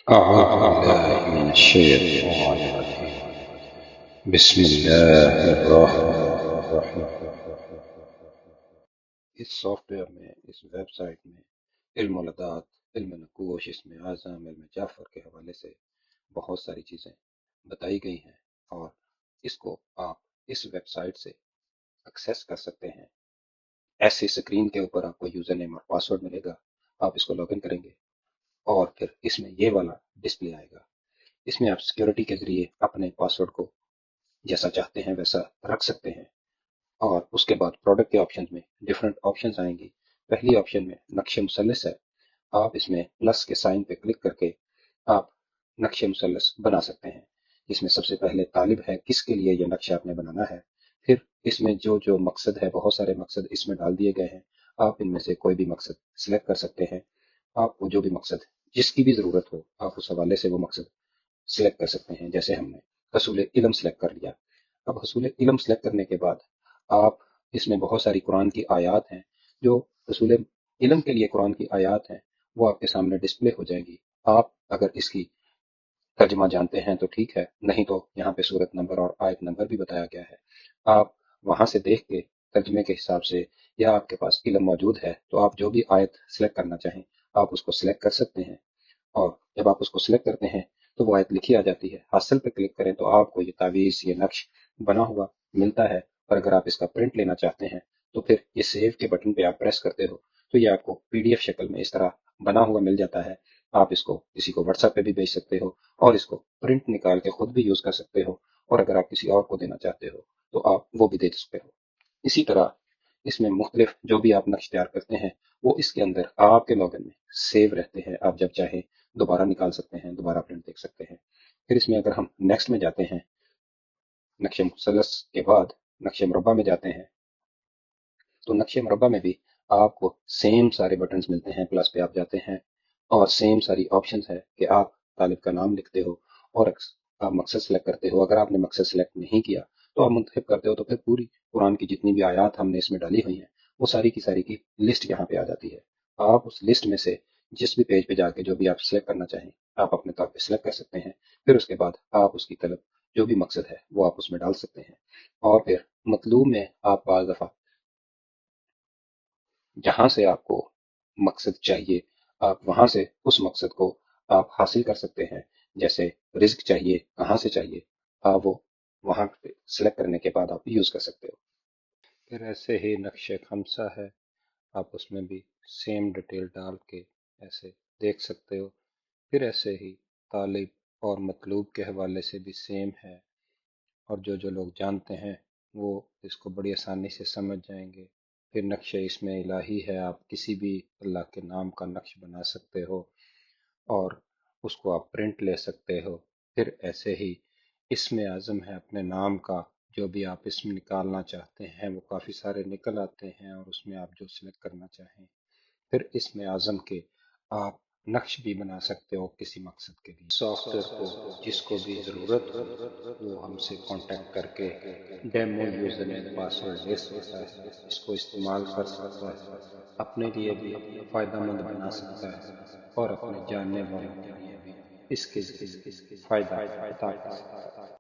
أعوذ بالله من الشيطان الرجيم. بسم الله الرحمن الرحیم. اس سافٹ ویئر میں، اس ویب سائٹ میں علم الادات، علم نقوش، اسم اعظم، علم جعفر کے حوالے سے بہت ساری چیزیں بتائی گئی ہیں، اور اس کو آپ اس ویب سائٹ سے ایکسیس کر سکتے ہیں. ایسی اسکرین کے اوپر آپ کو یوزر نیم اور پاسورڈ ملے گا. آپ اس کو لاگ ان کریں گے اور پھر اس میں یہ والا ڈسپلے آئے گا. اس میں آپ سیکیورٹی کے ذریعے اپنے پاسورڈ کو جیسا چاہتے ہیں ویسا رکھ سکتے ہیں. اور اس کے بعد پروڈکٹ کے آپشن میں ڈفرنٹ آپشنز آئیں گی. پہلی آپشن میں نقش مثلث ہے. آپ اس میں پلس کے سائن پہ کلک کر کے آپ نقش مثلث بنا سکتے ہیں، جس میں سب سے پہلے طالب ہے کس کے لیے یہ نقشہ آپ نے بنانا ہے. پھر اس میں جو مقصد ہے، بہت سارے مقصد اس میں ڈال دیے گئے ہیں. آپ ان میں سے کوئی بھی مقصد سلیکٹ کر سکتے ہیں. آپ کو جو بھی مقصد جس کی بھی ضرورت ہو، آپ اس حوالے سے وہ مقصد سلیکٹ کر سکتے ہیں. جیسے ہم نے حصول علم سلیکٹ کر لیا. اب حصول علم سلیکٹ کرنے کے بعد آپ اس میں بہت ساری قرآن کی آیات ہیں جو حصول علم کے لیے قرآن کی آیات ہیں، وہ آپ کے سامنے ڈسپلے ہو جائیں گی. آپ اگر اس کی ترجمہ جانتے ہیں تو ٹھیک ہے، نہیں تو یہاں پہ صورت نمبر اور آیت نمبر بھی بتایا گیا ہے. آپ وہاں سے دیکھ کے ترجمے کے حساب سے، یا آپ کے پاس علم موجود ہے تو آپ جو بھی آیت سلیکٹ کرنا چاہیں آپ اس کو سلیکٹ کر سکتے ہیں. اور جب آپ اس کو سلیکٹ کرتے ہیں تو وہ آیت لکھی آ جاتی ہے. حاصل پہ کلک کریں تو آپ کو یہ تعویذ، یہ نقش بنا ہوا ملتا ہے. اور اگر آپ اس کا پرنٹ لینا چاہتے ہیں تو پھر یہ سیو کے بٹن پہ آپ پریس کرتے ہو تو یہ آپ کو پی ڈی ایف شکل میں اس طرح بنا ہوا مل جاتا ہے. آپ اس کو کسی کو واٹس ایپ پہ بھی بھیج سکتے ہو اور اس کو پرنٹ نکال کے خود بھی یوز کر سکتے ہو. اور اگر آپ کسی اور کو دینا چاہتے ہو تو آپ وہ بھی دے سکتے ہو. اسی طرح اس میں مختلف جو بھی آپ نقش تیار کرتے ہیں وہ اس کے اندر آپ کے لاگن میں سیو رہتے ہیں. آپ جب چاہیں دوبارہ نکال سکتے ہیں، دوبارہ پرنٹ دیکھ سکتے ہیں. پھر اس میں اگر ہم نیکسٹ میں جاتے ہیں، نقش مثلث کے بعد نقش مربع میں جاتے ہیں، تو نقش مربع میں بھی آپ کو سیم سارے بٹنز ملتے ہیں. پلس پہ آپ جاتے ہیں اور سیم ساری آپشنز ہے کہ آپ طالب کا نام لکھتے ہو اور آپ مقصد سلیکٹ کرتے ہو. اگر آپ نے مقصد سلیکٹ نہیں کیا تو آپ منتخب کرتے ہو، تو پھر پوری قرآن کی جتنی بھی آیات ہم نے اس میں ڈالی ہوئی ہیں وہ ساری کی ساری کی لسٹ یہاں پہ آ جاتی ہے. آپ اس لسٹ میں سے جس بھی پیج پہ جا کے جو بھی آپ سلیکٹ کرنا چاہیں آپ اپنے طور پہ سلیکٹ کر سکتے ہیں. پھر اس کے بعد آپ اس کی طلب جو بھی مقصد ہے وہ آپ اس میں ڈال سکتے ہیں. اور پھر مطلوب میں آپ بعض دفعہ جہاں سے آپ کو مقصد چاہیے آپ وہاں سے اس مقصد کو آپ حاصل کر سکتے ہیں. جیسے رزق چاہیے، کہاں سے چاہیے، آپ وہ وہاں پہ سلیکٹ کرنے کے بعد آپ یوز کر سکتے ہو. پھر ایسے ہی نقش خمسہ ہے، آپ اس میں بھی سیم ڈیٹیل ڈال کے ایسے دیکھ سکتے ہو. پھر ایسے ہی طالب اور مطلوب کے حوالے سے بھی سیم ہے، اور جو لوگ جانتے ہیں وہ اس کو بڑی آسانی سے سمجھ جائیں گے. پھر نقش اس میں الہی ہے، آپ کسی بھی اللہ کے نام کا نقش بنا سکتے ہو اور اس کو آپ پرنٹ لے سکتے ہو. پھر ایسے ہی اسم اعظم ہے، اپنے نام کا جو بھی آپ اسم نکالنا چاہتے ہیں وہ کافی سارے نکل آتے ہیں، اور اس میں آپ جو سلیکٹ کرنا چاہیں. پھر اسم اعظم کے آپ نقش بھی بنا سکتے ہو کسی مقصد کے لیے. سافٹ ویئر کو جس کو بھی ضرورت ہو وہ ہم سے کانٹیکٹ کر کے ڈیمو یوزر نیم پاسورڈ لے سکتا ہے، اس کو استعمال کر سکتا ہے، اپنے لیے بھی فائدہ مند بنا سکتا ہے اور اپنے جاننے والوں کے لیے بھی اس کے ذریعے فائدہ عطا کر سکتا ہے.